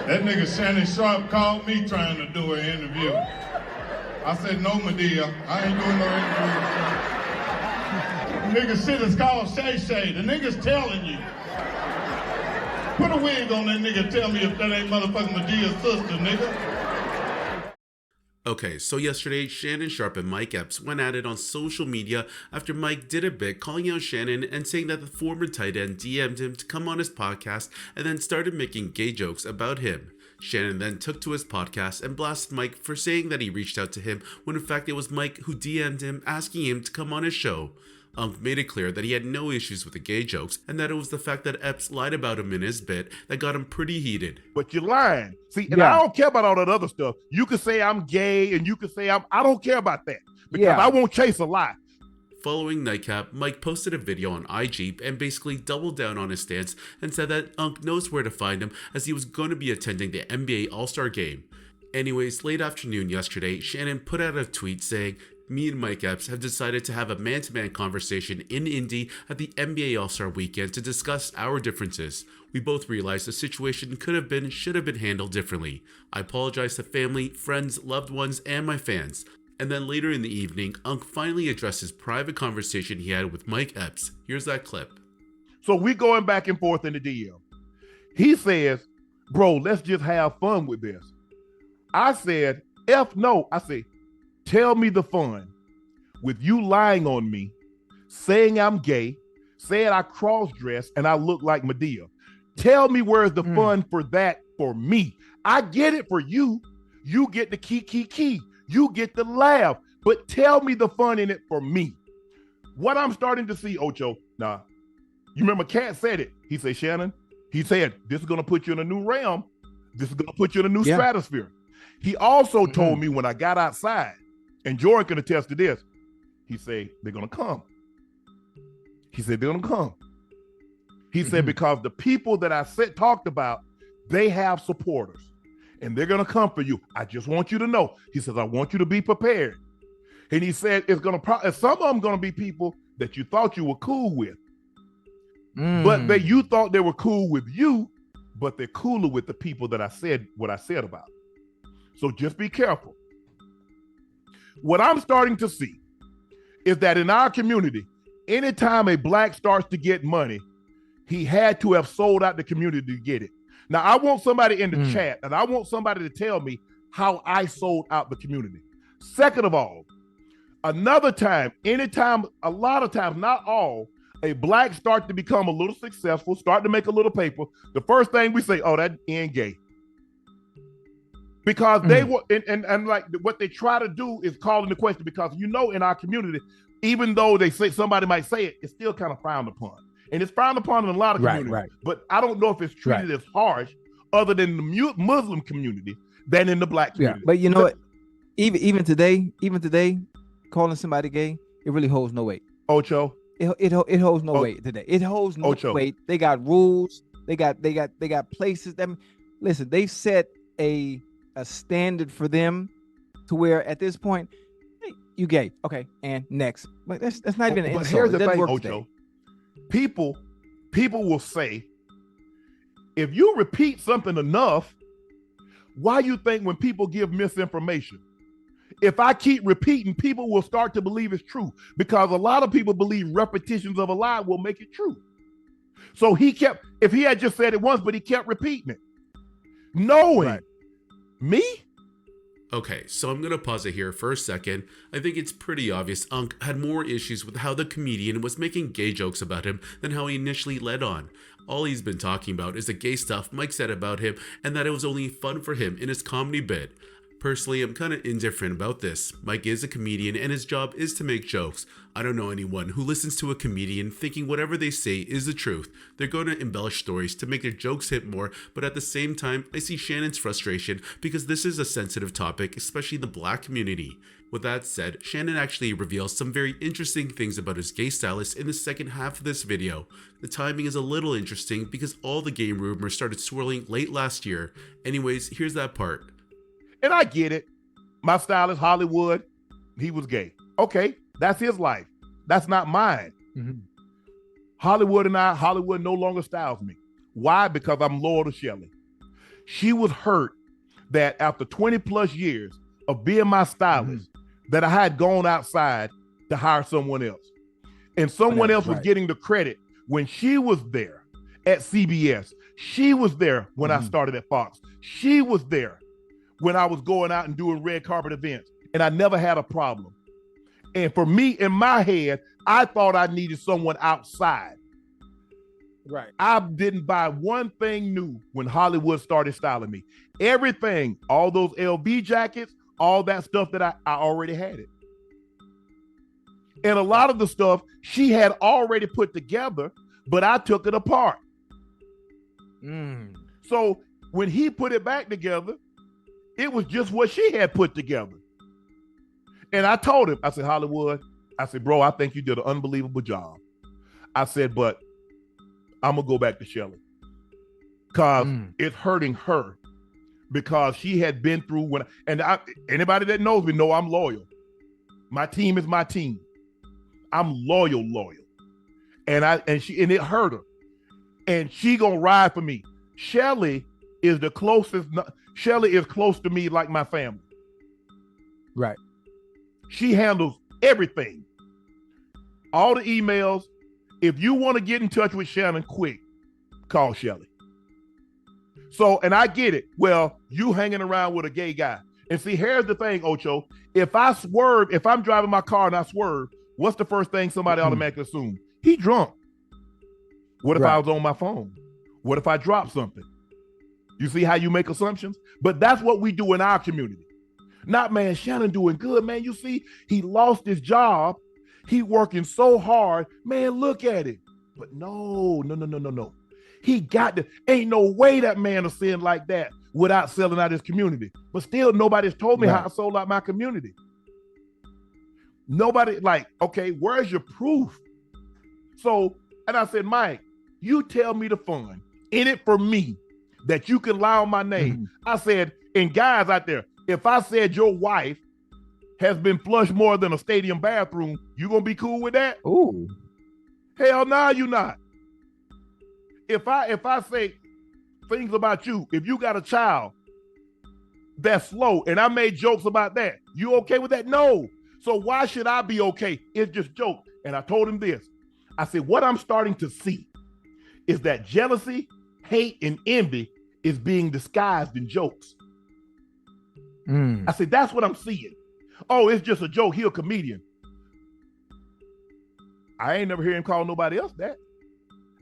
That nigga Shannon Sharpe called me trying to do an interview. I said, no, Medea, I ain't doing no interview. Nigga shit is called Shay Shay. The nigga's telling you. Put a wig on that nigga, tell me if that ain't motherfucking Medea's sister, nigga. Okay, so yesterday, Shannon Sharpe and Mike Epps went at it on social media after Mike did a bit calling out Shannon and saying that the former tight end DM'd him to come on his podcast and then started making gay jokes about him. Shannon then took to his podcast and blasted Mike for saying that he reached out to him when in fact it was Mike who DM'd him asking him to come on his show. Unk made it clear that he had no issues with the gay jokes and that it was the fact that Epps lied about him in his bit that got him pretty heated. But you're lying. See, and I don't care about all that other stuff. You can say I'm gay and you can say I don't care about that because I won't chase a lie. Following Nightcap, Mike posted a video on IG and basically doubled down on his stance and said that Unk knows where to find him as he was going to be attending the NBA All-Star Game. Anyways, late afternoon yesterday, Shannon put out a tweet saying, "Me and Mike Epps have decided to have a man-to-man conversation in Indy at the NBA All-Star Weekend to discuss our differences. We both realized the situation should have been handled differently. I apologize to family, friends, loved ones, and my fans." And then later in the evening, Unk finally addressed his private conversation he had with Mike Epps. Here's that clip. So we going back and forth in the DM. He says, bro, let's just have fun with this. I said, F no. I said, tell me the fun with you lying on me, saying I'm gay, saying I cross-dress and I look like Medea. Tell me where's the fun for that for me. I get it for you. You get the key. You get the laugh. But tell me the fun in it for me. What I'm starting to see, Ocho, you remember Cat said it. He said, Shannon, he said, this is going to put you in a new realm. This is going to put you in a new stratosphere. He also told me when I got outside, and Jordan can attest to this, he said, they're going to come. He said, they're going to come. He said, because the people that I talked about, they have supporters and they're going to come for you. I just want you to know. He says, I want you to be prepared. And he said, it's going to some of them going to be people that you thought you were cool with, but you thought they were cool with you, but they're cooler with the people that I said what I said about. So just be careful. What I'm starting to see is that in our community, anytime a black starts to get money, he had to have sold out the community to get it. Now, I want somebody in the chat, and I want somebody to tell me how I sold out the community. Second of all, another time, anytime, a lot of times, not all, a black start to become a little successful, start to make a little paper, the first thing we say, oh, that ain't gay. Because they were, and like what they try to do is call into question because in our community, even though they say somebody might say it, it's still kind of frowned upon. And it's frowned upon in a lot of communities. Right. But I don't know if it's treated as harsh other than the Muslim community than in the black community. But you know what? Even today, calling somebody gay, it really holds no weight. Ocho. It holds no weight today. It holds no weight. They got rules. They got places. Listen, they set a standard for them to where at this point, hey, you gay. Okay, and next. But that's not even an insult. But here's the thing, Ocho. People will say, if you repeat something enough, why you think when people give misinformation? If I keep repeating, people will start to believe it's true because a lot of people believe repetitions of a lie will make it true. So if he had just said it once, but he kept repeating it, knowing me. Okay, so I'm going to pause it here for a second. I think it's pretty obvious Unk had more issues with how the comedian was making gay jokes about him than how he initially led on. All he's been talking about is the gay stuff Mike said about him and that it was only fun for him in his comedy bit. Personally, I'm kind of indifferent about this. Mike is a comedian and his job is to make jokes. I don't know anyone who listens to a comedian thinking whatever they say is the truth. They're going to embellish stories to make their jokes hit more, but at the same time, I see Shannon's frustration because this is a sensitive topic, especially in the black community. With that said, Shannon actually reveals some very interesting things about his gay stylist in the second half of this video. The timing is a little interesting because all the gay rumors started swirling late last year. Anyways, here's that part. And I get it. My stylist, Hollywood, he was gay. Okay, that's his life. That's not mine. Hollywood no longer styles me. Why? Because I'm loyal to Shelley. She was hurt that after 20 plus years of being my stylist, that I had gone outside to hire someone else. And someone else was getting the credit when she was there at CBS. She was there when I started at Fox. She was there when I was going out and doing red carpet events, and I never had a problem. And for me, in my head, I thought I needed someone outside. Right. I didn't buy one thing new when Hollywood started styling me. Everything, all those LV jackets, all that stuff that I already had it. And a lot of the stuff she had already put together, but I took it apart. So when he put it back together, it was just what she had put together. And I told him, I said, Hollywood, I said, bro, I think you did an unbelievable job. I said, but I'm gonna go back to Shelly because it's hurting her because she had been through anybody that knows me know I'm loyal. My team is my team. I'm loyal. And it hurt her. And she gonna ride for me. Shelly is the closest. Shelly is close to me like my family. Right. She handles everything. All the emails. If you want to get in touch with Shannon quick, call Shelly. So, and I get it. Well, you hanging around with a gay guy. And see, here's the thing, Ocho. If I swerve, if I'm driving my car and I swerve, what's the first thing somebody automatically assumes? He drunk. What if I was on my phone? What if I dropped something? You see how you make assumptions? But that's what we do in our community. Not, man, Shannon doing good, man. You see, he lost his job. He working so hard. Man, look at it. But no. He got to, ain't no way that man is sin like that without selling out his community. But still, nobody's told me how I sold out my community. Nobody, like, okay, where's your proof? So, and I said, Mike, you tell me the fun in it for me that you can lie on my name. I said, and guys out there, if I said your wife has been flushed more than a stadium bathroom, you gonna be cool with that? Ooh. Hell no, you not. If I say things about you, if you got a child that's slow and I made jokes about that, you okay with that? No. So why should I be okay? It's just joke. And I told him this. I said, what I'm starting to see is that jealousy, hate, and envy is being disguised in jokes. I said, that's what I'm seeing. Oh, it's just a joke. He a comedian. I ain't never hear him call nobody else that.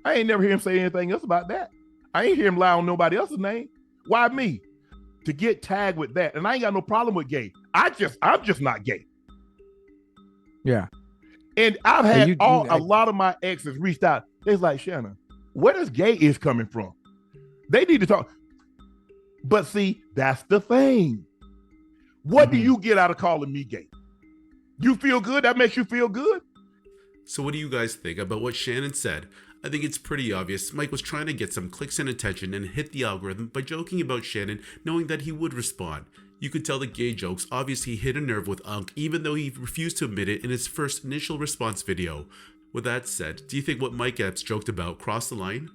I ain't never hear him say anything else about that. I ain't hear him lie on nobody else's name. Why me? To get tagged with that. And I ain't got no problem with gay. I'm just not gay. Yeah. And I've had a lot of my exes reached out. They's like, Shannon, where does gay is coming from? They need to talk. But see, that's the thing. What do you get out of calling me gay? You feel good? That makes you feel good? So what do you guys think about what Shannon said? I think it's pretty obvious Mike was trying to get some clicks and attention and hit the algorithm by joking about Shannon, knowing that he would respond. You could tell the gay jokes obviously hit a nerve with Unc, even though he refused to admit it in his first initial response video. With that said, do you think what Mike Epps joked about crossed the line?